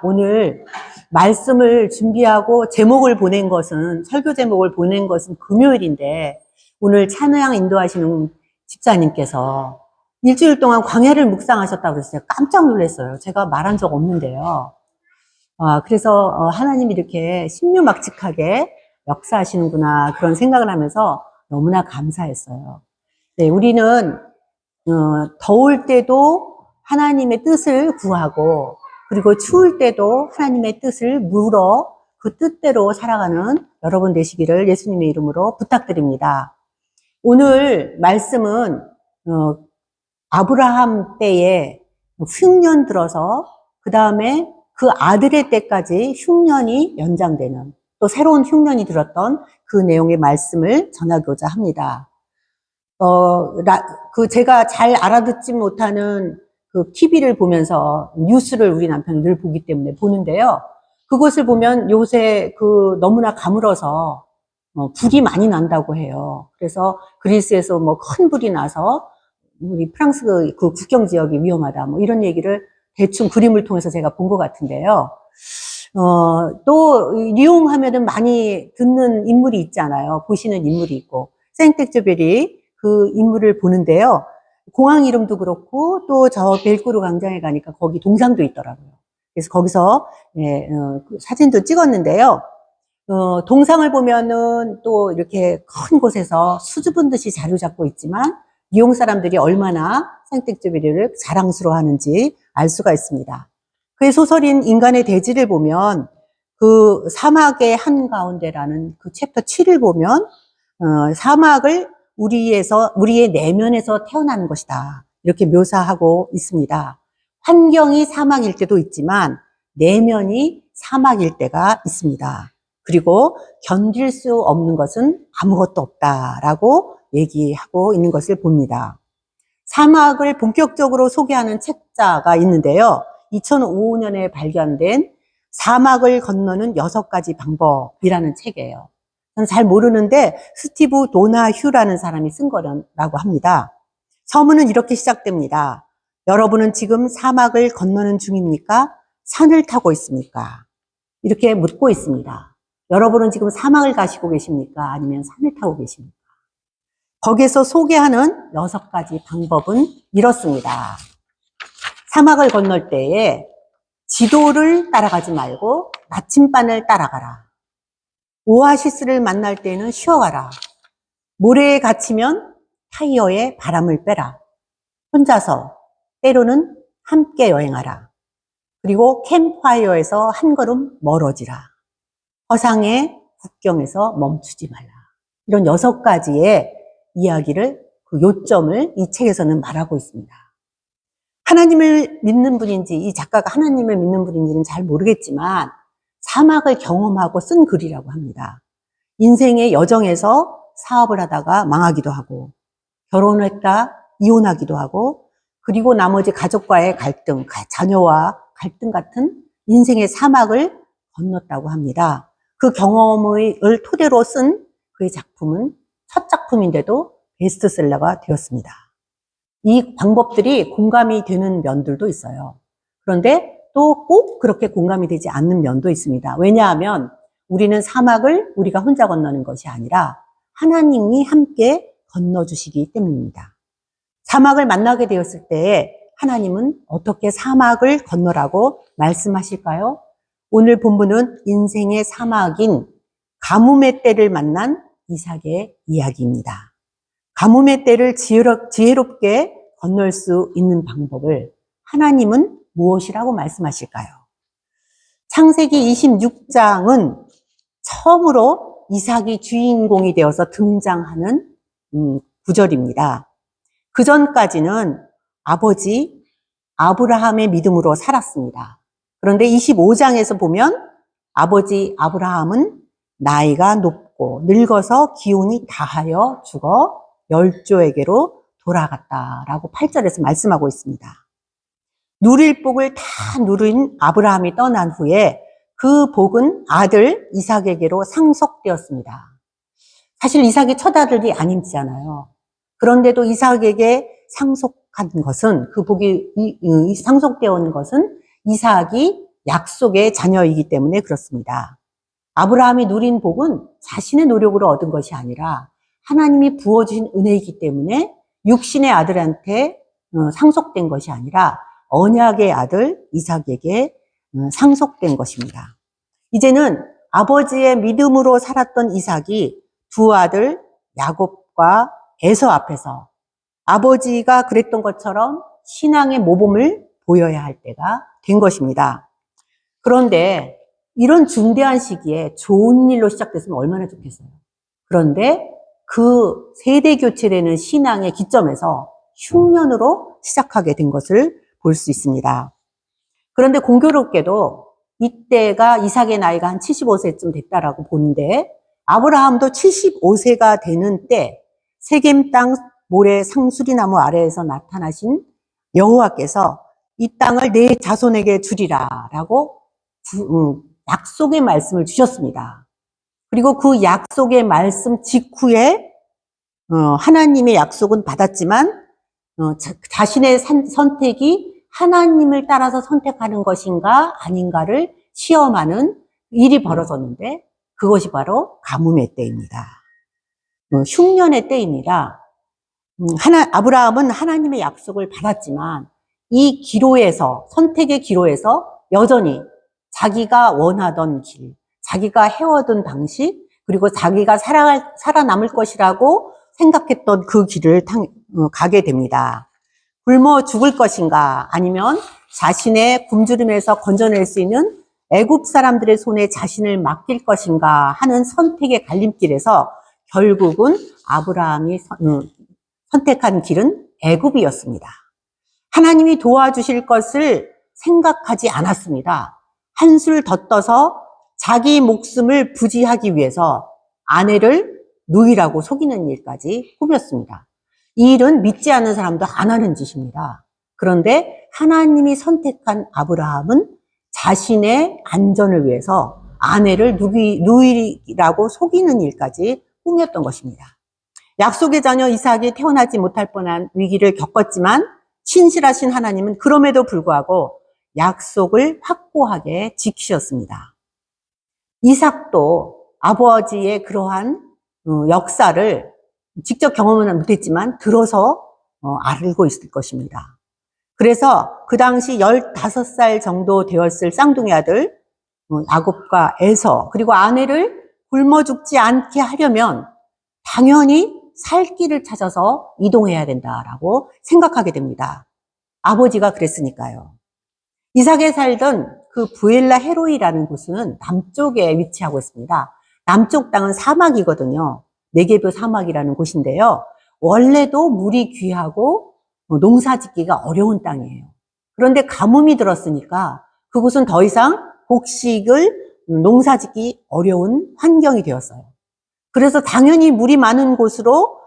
오늘 말씀을 준비하고 제목을 보낸 것은, 설교 제목을 보낸 것은 금요일인데, 오늘 찬양 인도하시는 집사님께서 일주일 동안 광야를 묵상하셨다고 그랬어요. 깜짝 놀랐어요. 제가 말한 적 없는데요. 그래서 하나님이 이렇게 신묘막측하게 역사하시는구나, 그런 생각을 하면서 너무나 감사했어요. 네, 우리는 더울 때도 하나님의 뜻을 구하고, 그리고 추울 때도 하나님의 뜻을 물어 그 뜻대로 살아가는 여러분 되시기를 예수님의 이름으로 부탁드립니다. 오늘 말씀은 아브라함 때에 흉년 들어서 그 다음에 그 아들의 때까지 흉년이 연장되는, 또 새로운 흉년이 들었던 그 내용의 말씀을 전하고자 합니다. 제가 잘 알아듣지 못하는 그 TV를 보면서 뉴스를 우리 남편이 늘 보기 때문에 보는데요. 그것을 보면 요새 너무나 가물어서 불이 많이 난다고 해요. 그래서 그리스에서 큰 불이 나서 우리 프랑스 그 국경 지역이 위험하다, 이런 얘기를 대충 그림을 통해서 제가 본 것 같은데요. 또 리옹하면은 많이 듣는 인물이 있잖아요. 보시는 인물이 있고, 생텍쥐베리 그 인물을 보는데요. 공항 이름도 그렇고, 또 저 벨구르 광장에 가니까 거기 동상도 있더라고요. 그래서 거기서 그 사진도 찍었는데요. 동상을 보면은 또 이렇게 큰 곳에서 수줍은 듯이 자리잡고 있지만, 리옹 사람들이 얼마나 생텍쥐베리를 자랑스러워하는지 알 수가 있습니다. 그의 소설인 인간의 대지를 보면 그 사막의 한가운데라는 그 챕터 7을 보면 사막을 우리의 내면에서 태어나는 것이다, 이렇게 묘사하고 있습니다. 환경이 사막일 때도 있지만 내면이 사막일 때가 있습니다. 그리고 견딜 수 없는 것은 아무것도 없다라고 얘기하고 있는 것을 봅니다. 사막을 본격적으로 소개하는 책자가 있는데요. 2005년에 발견된 사막을 건너는 6가지 방법이라는 책이에요. 저는 잘 모르는데 스티브 도나휴라는 사람이 쓴 거라고 합니다. 서문은 이렇게 시작됩니다. 여러분은 지금 사막을 건너는 중입니까? 산을 타고 있습니까? 이렇게 묻고 있습니다. 여러분은 지금 사막을 가시고 계십니까? 아니면 산을 타고 계십니까? 거기에서 소개하는 6가지 방법은 이렇습니다. 사막을 건널 때에 지도를 따라가지 말고 나침반을 따라가라. 오아시스를 만날 때는 쉬어가라. 모래에 갇히면 타이어에 바람을 빼라. 혼자서, 때로는 함께 여행하라. 그리고 캠프파이어에서 한 걸음 멀어지라. 허상의 국경에서 멈추지 말라. 이런 6가지의 이야기를, 그 요점을 이 책에서는 말하고 있습니다. 하나님을 믿는 분인지, 이 작가가 하나님을 믿는 분인지는 잘 모르겠지만 사막을 경험하고 쓴 글이라고 합니다. 인생의 여정에서 사업을 하다가 망하기도 하고, 결혼했다 이혼하기도 하고, 그리고 나머지 가족과의 갈등, 자녀와 갈등 같은 인생의 사막을 건넜다고 합니다. 그 경험을 토대로 쓴 그의 작품은 첫 작품인데도 베스트셀러가 되었습니다. 이 방법들이 공감이 되는 면들도 있어요. 그런데 또 꼭 그렇게 공감이 되지 않는 면도 있습니다. 왜냐하면 우리는 사막을 우리가 혼자 건너는 것이 아니라 하나님이 함께 건너주시기 때문입니다. 사막을 만나게 되었을 때 하나님은 어떻게 사막을 건너라고 말씀하실까요? 오늘 본문은 인생의 사막인 가뭄의 때를 만난 이삭의 이야기입니다. 가뭄의 때를 지혜롭게 건널 수 있는 방법을 하나님은 무엇이라고 말씀하실까요? 창세기 26장은 처음으로 이삭이 주인공이 되어서 등장하는 구절입니다. 그 전까지는 아버지 아브라함의 믿음으로 살았습니다. 그런데 25장에서 보면 아버지 아브라함은 나이가 높고 늙어서 기운이 다하여 죽어 열조에게로 돌아갔다라고 8절에서 말씀하고 있습니다. 누릴 복을 다 누린 아브라함이 떠난 후에 그 복은 아들 이삭에게로 상속되었습니다. 사실 이삭이 첫 아들이 아니잖아요. 그런데도 이삭에게 상속한 것은, 그 복이 상속되어 온 것은 이삭이 약속의 자녀이기 때문에 그렇습니다. 아브라함이 누린 복은 자신의 노력으로 얻은 것이 아니라 하나님이 부어주신 은혜이기 때문에 육신의 아들한테 상속된 것이 아니라 언약의 아들 이삭에게 상속된 것입니다. 이제는 아버지의 믿음으로 살았던 이삭이 두 아들 야곱과 에서 앞에서 아버지가 그랬던 것처럼 신앙의 모범을 보여야 할 때가 된 것입니다. 그런데 이런 중대한 시기에 좋은 일로 시작됐으면 얼마나 좋겠어요. 그런데 그 세대 교체되는 신앙의 기점에서 흉년으로 시작하게 된 것을 볼 수 있습니다. 그런데 공교롭게도 이때가 이삭의 나이가 한 75세쯤 됐다라고 보는데 아브라함도 75세가 되는 때 세겜 땅 모래 상수리나무 아래에서 나타나신 여호와께서 이 땅을 내 자손에게 주리라 라고 약속의 말씀을 주셨습니다. 그리고 그 약속의 말씀 직후에 하나님의 약속은 받았지만 자신의 선택이 하나님을 따라서 선택하는 것인가 아닌가를 시험하는 일이 벌어졌는데 그것이 바로 가뭄의 때입니다. 흉년의 때입니다. 아브라함은 하나님의 약속을 받았지만 이 기로에서 선택의 기로에서 여전히 자기가 원하던 길, 자기가 해오던 방식, 그리고 자기가 살아남을 것이라고 생각했던 그 길을 가게 됩니다. 굶어 죽을 것인가 아니면 자신의 굶주림에서 건져낼 수 있는 애굽 사람들의 손에 자신을 맡길 것인가 하는 선택의 갈림길에서 결국은 아브라함이 선택한 길은 애굽이었습니다. 하나님이 도와주실 것을 생각하지 않았습니다. 한술 더 떠서 자기 목숨을 부지하기 위해서 아내를 누이라고 속이는 일까지 꾸몄습니다. 이 일은 믿지 않는 사람도 안 하는 짓입니다. 그런데 하나님이 선택한 아브라함은 자신의 안전을 위해서 아내를 누이라고 속이는 일까지 꾸몄던 것입니다. 약속의 자녀 이삭이 태어나지 못할 뻔한 위기를 겪었지만 신실하신 하나님은 그럼에도 불구하고 약속을 확고하게 지키셨습니다. 이삭도 아버지의 그러한 역사를 직접 경험은 못했지만 들어서 알고 있을 것입니다. 그래서 그 당시 15살 정도 되었을 쌍둥이 아들 야곱과 에서 그리고 아내를 굶어 죽지 않게 하려면 당연히 살 길을 찾아서 이동해야 된다라고 생각하게 됩니다. 아버지가 그랬으니까요. 이삭에 살던 그 부엘라 헤로이라는 곳은 남쪽에 위치하고 있습니다. 남쪽 땅은 사막이거든요. 네게브 사막이라는 곳인데요. 원래도 물이 귀하고 농사 짓기가 어려운 땅이에요. 그런데 가뭄이 들었으니까 그곳은 더 이상 곡식을 농사 짓기 어려운 환경이 되었어요. 그래서 당연히 물이 많은 곳으로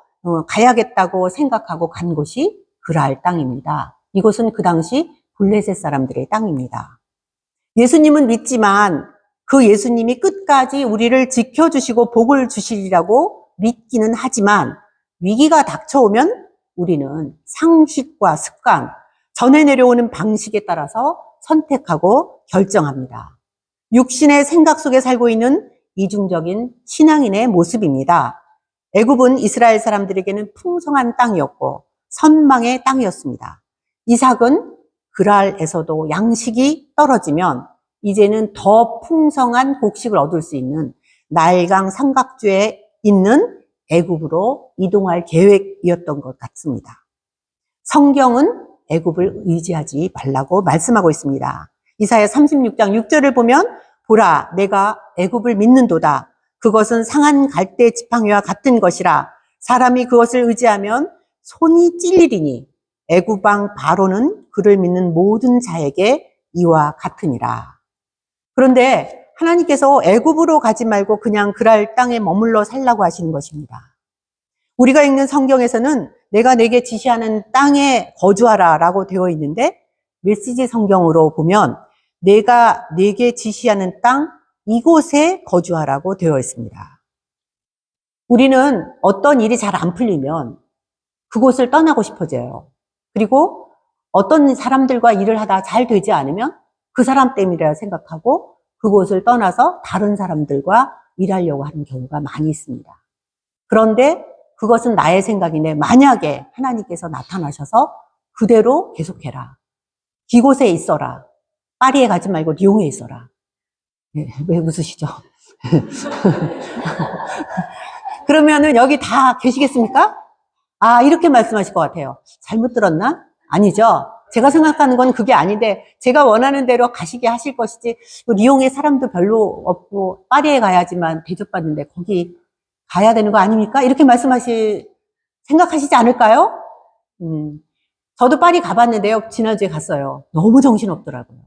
가야겠다고 생각하고 간 곳이 그랄 땅입니다. 이곳은 그 당시 블레셋 사람들의 땅입니다. 예수님은 믿지만 그 예수님이 끝까지 우리를 지켜주시고 복을 주시리라고 믿기는 하지만 위기가 닥쳐오면 우리는 상식과 습관, 전해 내려오는 방식에 따라서 선택하고 결정합니다. 육신의 생각 속에 살고 있는 이중적인 신앙인의 모습입니다. 애굽은 이스라엘 사람들에게는 풍성한 땅이었고 선망의 땅이었습니다. 이삭은 그랄에서도 양식이 떨어지면 이제는 더 풍성한 곡식을 얻을 수 있는 나일강 삼각주에 있는 애굽으로 이동할 계획이었던 것 같습니다. 성경은 애굽을 의지하지 말라고 말씀하고 있습니다. 이사야 36장 6절을 보면 보라 내가 애굽을 믿는도다. 그것은 상한 갈대 지팡이와 같은 것이라. 사람이 그것을 의지하면 손이 찔리리니 애굽 왕 바로는 그를 믿는 모든 자에게 이와 같으니라. 그런데 하나님께서 애굽으로 가지 말고 그냥 그랄 땅에 머물러 살라고 하시는 것입니다. 우리가 읽는 성경에서는 내가 내게 지시하는 땅에 거주하라 라고 되어 있는데 메시지 성경으로 보면 내가 내게 지시하는 땅 이곳에 거주하라고 되어 있습니다. 우리는 어떤 일이 잘 안 풀리면 그곳을 떠나고 싶어져요. 그리고 어떤 사람들과 일을 하다 잘 되지 않으면 그 사람 때문이라 생각하고 그곳을 떠나서 다른 사람들과 일하려고 하는 경우가 많이 있습니다. 그런데 그것은 나의 생각인데 만약에 하나님께서 나타나셔서 그대로 계속해라. 이곳에 있어라. 파리에 가지 말고 리옹에 있어라. 네, 왜 웃으시죠? 그러면은 여기 다 계시겠습니까? 아, 이렇게 말씀하실 것 같아요. 잘못 들었나? 아니죠. 제가 생각하는 건 그게 아닌데 제가 원하는 대로 가시게 하실 것이지 리옹에 사람도 별로 없고 파리에 가야지만 대접받는데 거기 가야 되는 거 아닙니까? 이렇게 생각하시지 않을까요? 저도 파리 가봤는데요. 지난주에 갔어요. 너무 정신없더라고요.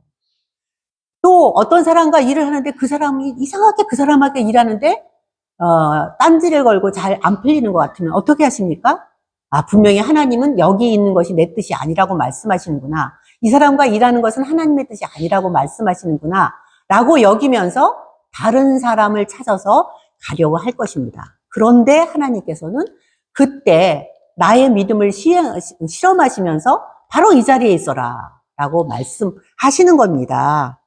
또 어떤 사람과 일을 하는데 그 사람이 이상하게 그 사람하고 일하는데 딴지를 걸고 잘 안 풀리는 것 같으면 어떻게 하십니까? 아, 분명히 하나님은 여기 있는 것이 내 뜻이 아니라고 말씀하시는구나. 이 사람과 일하는 것은 하나님의 뜻이 아니라고 말씀하시는구나. 라고 여기면서 다른 사람을 찾아서 가려고 할 것입니다. 그런데 하나님께서는 그때 나의 믿음을 실험하시면서 바로 이 자리에 있어라. 라고 말씀하시는 겁니다.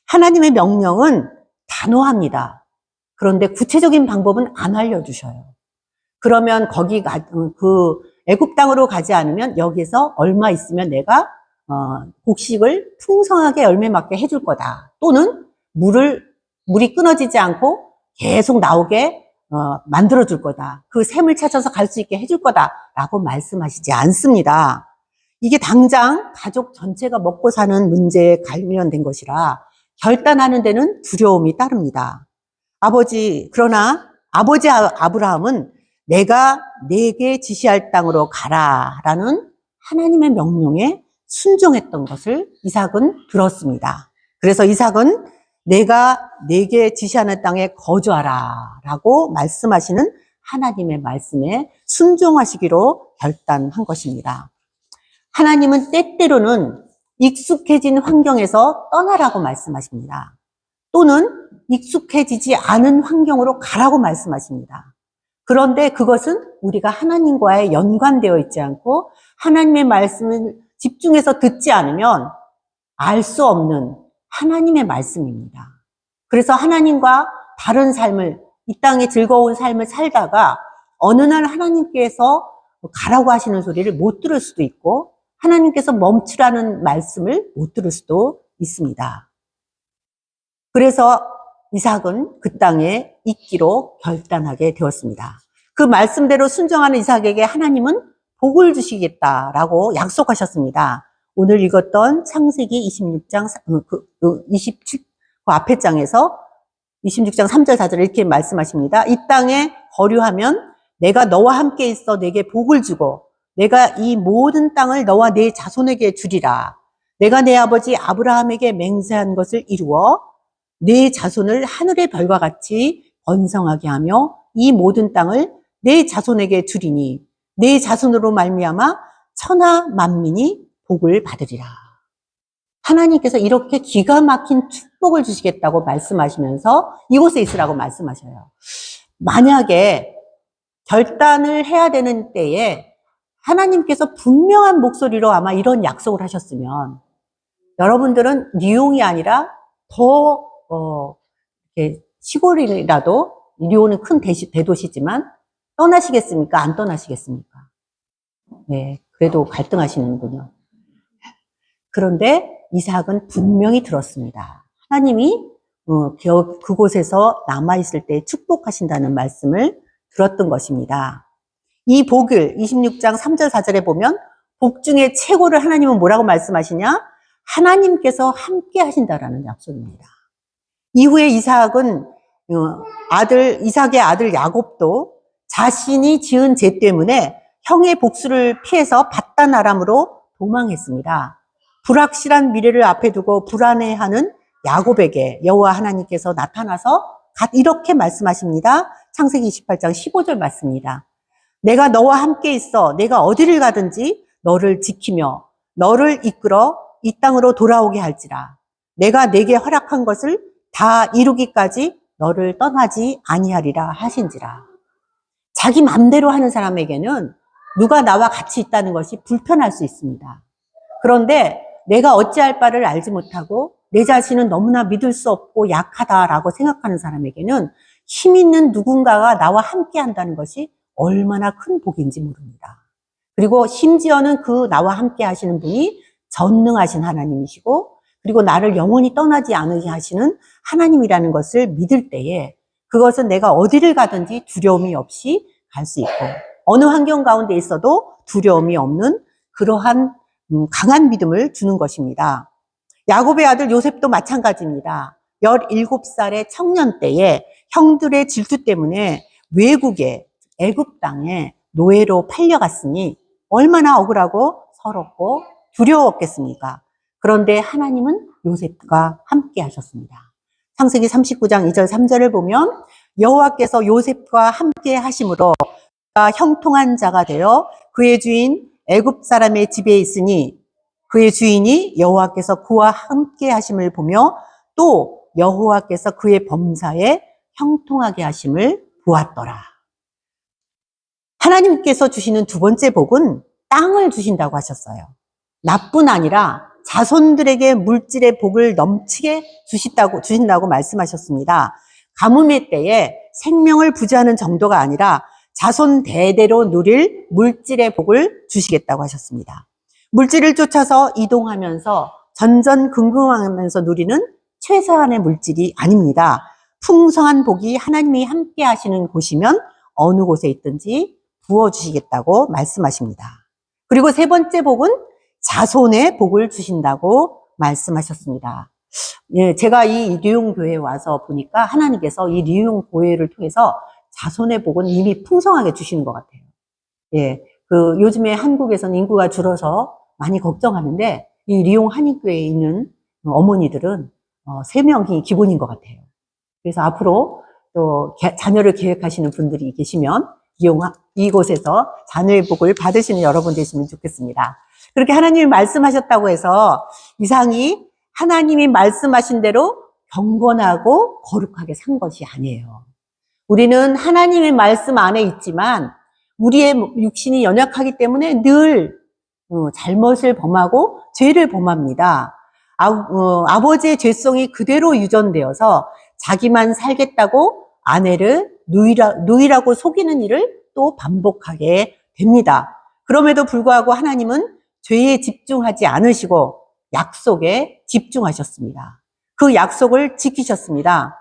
하나님의 명령은 단호합니다. 그런데 구체적인 방법은 안 알려주셔요. 그러면 애굽 땅으로 가지 않으면 여기서 얼마 있으면 내가 곡식을 풍성하게 열매 맺게 해줄 거다. 또는 물이 끊어지지 않고 계속 나오게 만들어 줄 거다. 그 샘을 찾아서 갈 수 있게 해줄 거다라고 말씀하시지 않습니다. 이게 당장 가족 전체가 먹고 사는 문제에 관련된 것이라 결단하는 데는 두려움이 따릅니다. 그러나 아버지 아브라함은 내가 네게 지시할 땅으로 가라라는 하나님의 명령에 순종했던 것을 이삭은 들었습니다. 그래서 이삭은 내가 네게 지시하는 땅에 거주하라라고 말씀하시는 하나님의 말씀에 순종하시기로 결단한 것입니다. 하나님은 때때로는 익숙해진 환경에서 떠나라고 말씀하십니다. 또는 익숙해지지 않은 환경으로 가라고 말씀하십니다. 그런데 그것은 우리가 하나님과의 연관되어 있지 않고 하나님의 말씀을 집중해서 듣지 않으면 알 수 없는 하나님의 말씀입니다. 그래서 하나님과 다른 삶을, 이 땅의 즐거운 삶을 살다가 어느 날 하나님께서 가라고 하시는 소리를 못 들을 수도 있고 하나님께서 멈추라는 말씀을 못 들을 수도 있습니다. 그래서 이삭은 그 땅에 있기로 결단하게 되었습니다. 그 말씀대로 순종하는 이삭에게 하나님은 복을 주시겠다라고 약속하셨습니다. 오늘 읽었던 창세기 26장, 27, 그 앞에 장에서 26장 3절 4절 이렇게 말씀하십니다. 이 땅에 거류하면 내가 너와 함께 있어 내게 복을 주고 내가 이 모든 땅을 너와 네 자손에게 주리라. 내가 내 아버지 아브라함에게 맹세한 것을 이루어 네 자손을 하늘의 별과 같이 번성하게 하며 이 모든 땅을 네 자손에게 주리니 네 자손으로 말미암아 천하 만민이 복을 받으리라. 하나님께서 이렇게 기가 막힌 축복을 주시겠다고 말씀하시면서 이곳에 있으라고 말씀하셔요. 만약에 결단을 해야 되는 때에 하나님께서 분명한 목소리로 아마 이런 약속을 하셨으면 여러분들은 리옹이 아니라 더 시골이라도 리옹은 큰 대도시지만 떠나시겠습니까? 안 떠나시겠습니까? 네, 그래도 갈등하시는군요. 그런데 이삭은 분명히 들었습니다. 하나님이 그곳에서 남아있을 때 축복하신다는 말씀을 들었던 것입니다. 이 복을 26장 3절 4절에 보면 복 중에 최고를 하나님은 뭐라고 말씀하시냐? 하나님께서 함께 하신다라는 약속입니다. 이후에 이삭의 아들 야곱도 자신이 지은 죄 때문에 형의 복수를 피해서 바단 아람으로 도망했습니다. 불확실한 미래를 앞에 두고 불안해하는 야곱에게 여호와 하나님께서 나타나서 이렇게 말씀하십니다. 창세기 28장 15절 말씀입니다. 내가 너와 함께 있어 내가 어디를 가든지 너를 지키며 너를 이끌어 이 땅으로 돌아오게 할지라. 내가 내게 허락한 것을 다 이루기까지 너를 떠나지 아니하리라 하신지라. 자기 맘대로 하는 사람에게는 누가 나와 같이 있다는 것이 불편할 수 있습니다. 그런데 내가 어찌할 바를 알지 못하고 내 자신은 너무나 믿을 수 없고 약하다라고 생각하는 사람에게는 힘 있는 누군가가 나와 함께 한다는 것이 얼마나 큰 복인지 모릅니다. 그리고 심지어는 그 나와 함께 하시는 분이 전능하신 하나님이시고, 그리고 나를 영원히 떠나지 않으게 하시는 하나님이라는 것을 믿을 때에 그것은 내가 어디를 가든지 두려움이 없이 갈 수 있고, 어느 환경 가운데 있어도 두려움이 없는 그러한 강한 믿음을 주는 것입니다. 야곱의 아들 요셉도 마찬가지입니다. 17살의 청년 때에 형들의 질투 때문에 외국에 애굽 땅에 노예로 팔려갔으니 얼마나 억울하고 서럽고 두려웠겠습니까? 그런데 하나님은 요셉과 함께 하셨습니다. 창세기 39장 2절 3절을 보면 여호와께서 요셉과 함께 하심으로 그가 형통한 자가 되어 그의 주인 애굽 사람의 집에 있으니 그의 주인이 여호와께서 그와 함께 하심을 보며 또 여호와께서 그의 범사에 형통하게 하심을 보았더라. 하나님께서 주시는 두 번째 복은 땅을 주신다고 하셨어요. 나뿐 아니라 자손들에게 물질의 복을 넘치게 주신다고 말씀하셨습니다. 가뭄의 때에 생명을 부지하는 정도가 아니라 자손 대대로 누릴 물질의 복을 주시겠다고 하셨습니다. 물질을 쫓아서 이동하면서 전전긍긍하면서 누리는 최소한의 물질이 아닙니다. 풍성한 복이 하나님이 함께 하시는 곳이면 어느 곳에 있든지 부어주시겠다고 말씀하십니다. 그리고 세 번째 복은 자손의 복을 주신다고 말씀하셨습니다. 예, 제가 이 리용교회에 와서 보니까 하나님께서 이 리용교회를 통해서 자손의 복은 이미 풍성하게 주시는 것 같아요. 예, 요즘에 한국에서는 인구가 줄어서 많이 걱정하는데 이 리용 한인교회에 있는 어머니들은 3명이 기본인 것 같아요. 그래서 앞으로 또 자녀를 계획하시는 분들이 계시면 이곳에서 자녀의 복을 받으시는 여러분 되시면 좋겠습니다. 그렇게 하나님이 말씀하셨다고 해서 이상이 하나님이 말씀하신 대로 경건하고 거룩하게 산 것이 아니에요. 우리는 하나님의 말씀 안에 있지만 우리의 육신이 연약하기 때문에 늘 잘못을 범하고 죄를 범합니다. 아버지의 죄성이 그대로 유전되어서 자기만 살겠다고 아내를 누이라고 속이는 일을 또 반복하게 됩니다. 그럼에도 불구하고 하나님은 죄에 집중하지 않으시고 약속에 집중하셨습니다. 그 약속을 지키셨습니다.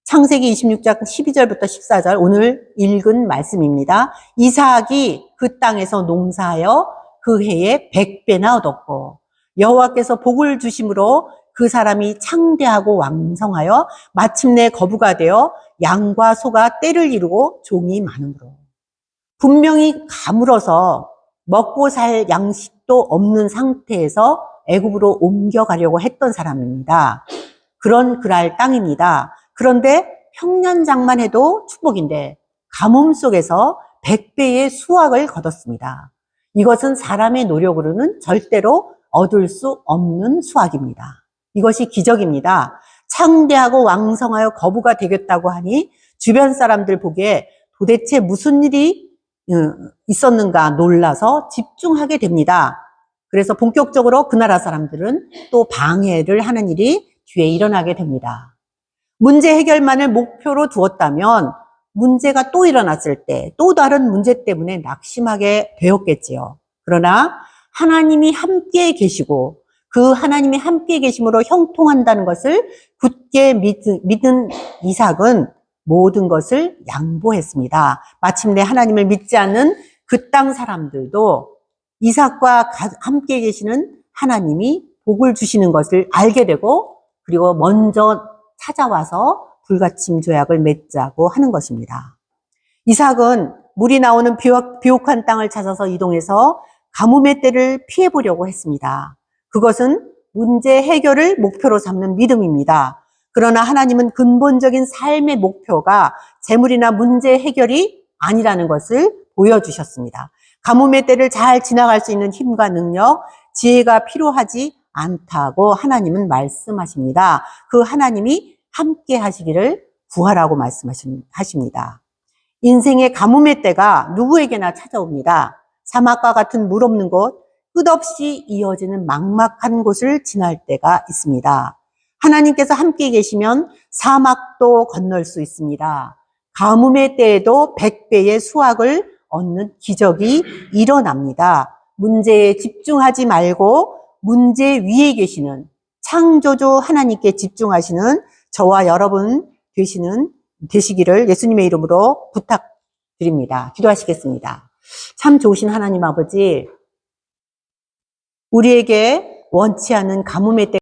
창세기 26장 12절부터 14절 오늘 읽은 말씀입니다. 이삭이 그 땅에서 농사하여 그 해에 100배나 얻었고 여호와께서 복을 주심으로 그 사람이 창대하고 왕성하여 마침내 거부가 되어 양과 소가 떼를 이루고 종이 많으므로 분명히 가물어서 먹고 살 양식도 없는 상태에서 애굽으로 옮겨가려고 했던 사람입니다. 그럴 땅입니다. 그런데 평년장만 해도 축복인데 가뭄 속에서 100배의 수확을 거뒀습니다. 이것은 사람의 노력으로는 절대로 얻을 수 없는 수확입니다. 이것이 기적입니다. 창대하고 왕성하여 거부가 되겠다고 하니 주변 사람들 보기에 도대체 무슨 일이 있었는가 놀라서 집중하게 됩니다. 그래서 본격적으로 그 나라 사람들은 또 방해를 하는 일이 뒤에 일어나게 됩니다. 문제 해결만을 목표로 두었다면 문제가 또 일어났을 때 또 다른 문제 때문에 낙심하게 되었겠지요. 그러나 하나님이 함께 계시고 그 하나님이 함께 계심으로 형통한다는 것을 굳게 믿은 이삭은 모든 것을 양보했습니다. 마침내 하나님을 믿지 않는 그 땅 사람들도 이삭과 함께 계시는 하나님이 복을 주시는 것을 알게 되고 그리고 먼저 찾아와서 불가침 조약을 맺자고 하는 것입니다. 이삭은 물이 나오는 비옥한 땅을 찾아서 이동해서 가뭄의 때를 피해보려고 했습니다. 그것은 문제 해결을 목표로 삼는 믿음입니다. 그러나 하나님은 근본적인 삶의 목표가 재물이나 문제 해결이 아니라는 것을 보여주셨습니다. 가뭄의 때를 잘 지나갈 수 있는 힘과 능력, 지혜가 필요하지 않다고 하나님은 말씀하십니다. 그 하나님이 함께 하시기를 구하라고 말씀하십니다. 인생의 가뭄의 때가 누구에게나 찾아옵니다. 사막과 같은 물 없는 곳, 끝없이 이어지는 막막한 곳을 지날 때가 있습니다. 하나님께서 함께 계시면 사막도 건널 수 있습니다. 가뭄의 때에도 100배의 수확을 얻는 기적이 일어납니다. 문제에 집중하지 말고 문제 위에 계시는 창조주 하나님께 집중하시는 저와 여러분 되시기를 예수님의 이름으로 부탁드립니다. 기도하시겠습니다. 참 좋으신 하나님 아버지, 우리에게 원치 않은 가뭄의 때